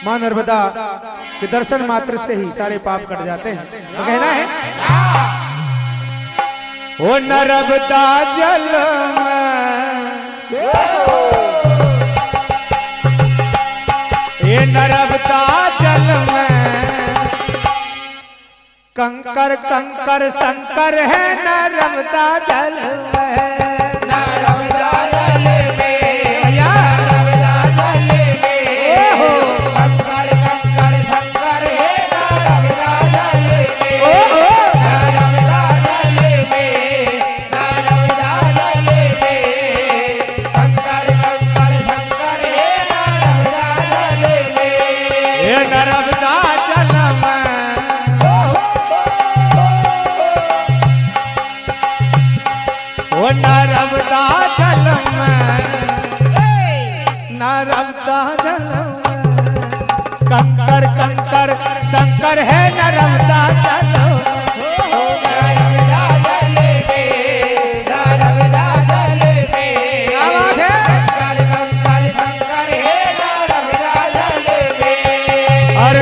मां नर्मदा के दर्शन मात्र से ही सारे पाप कट जाते हैं। तो कहना है ओ नर्मदा जल ये नर्मदा जल में कंकर कंकर शंकर है नर्मदा जल में, नर्मदा जल में, नर्मदा जल में कंकर कंकर शंकर है नर्मदा जल में, नर्मदा जल में, नर्मदा जल में कंकर कंकर शंकर है नर्मदा जल में, ये नर्मदा जल में नर्मदा जल में, नर्मदा जल में कंकर कंकर शंकर है नर्मदा जल में, नर्मदा जल में, नर्मदा जल में आवाज है कंकर कंकर शंकर है नर्मदा जल में, और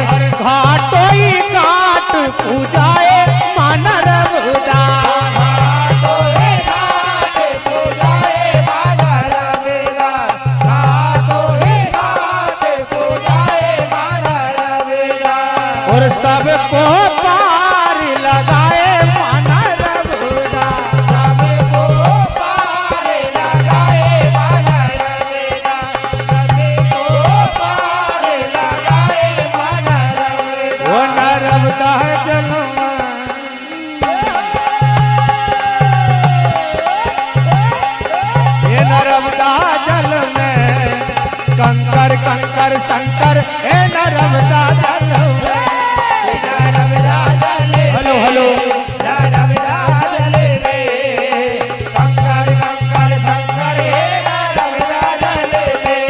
घाटों ही घाट पूजाए मां नर्मदा, और सबको पार लगाए मां नर्मदा, सबको पार लगाए मां नर्मदा, सबको पार लगाए मां नर्मदा, वो नर्मदा जल ये नर्मदा जल में कंकर कंकर शंकर है नर्मदा जल में, हेलो हेलो नर्मदा जल में कंकर कंकर शंकर है नर्मदा जल में,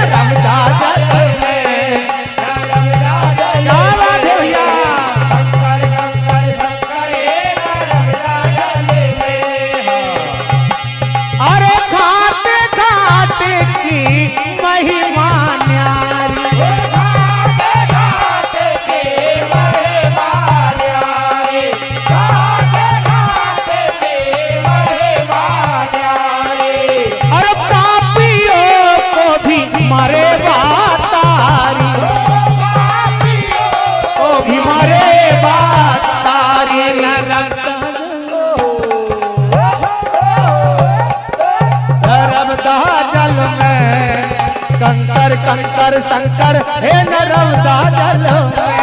नर्मदा जल में, नर्मदा जल भैया कंकर कंकर शंकर है नर्मदा जल में, अरे घाट घाट की महिमा न्यारी, मारे बातारी ओ भी मारे बातारी, नर्मदा जल में कंकर कंकर शंकर है नर्मदा जल में,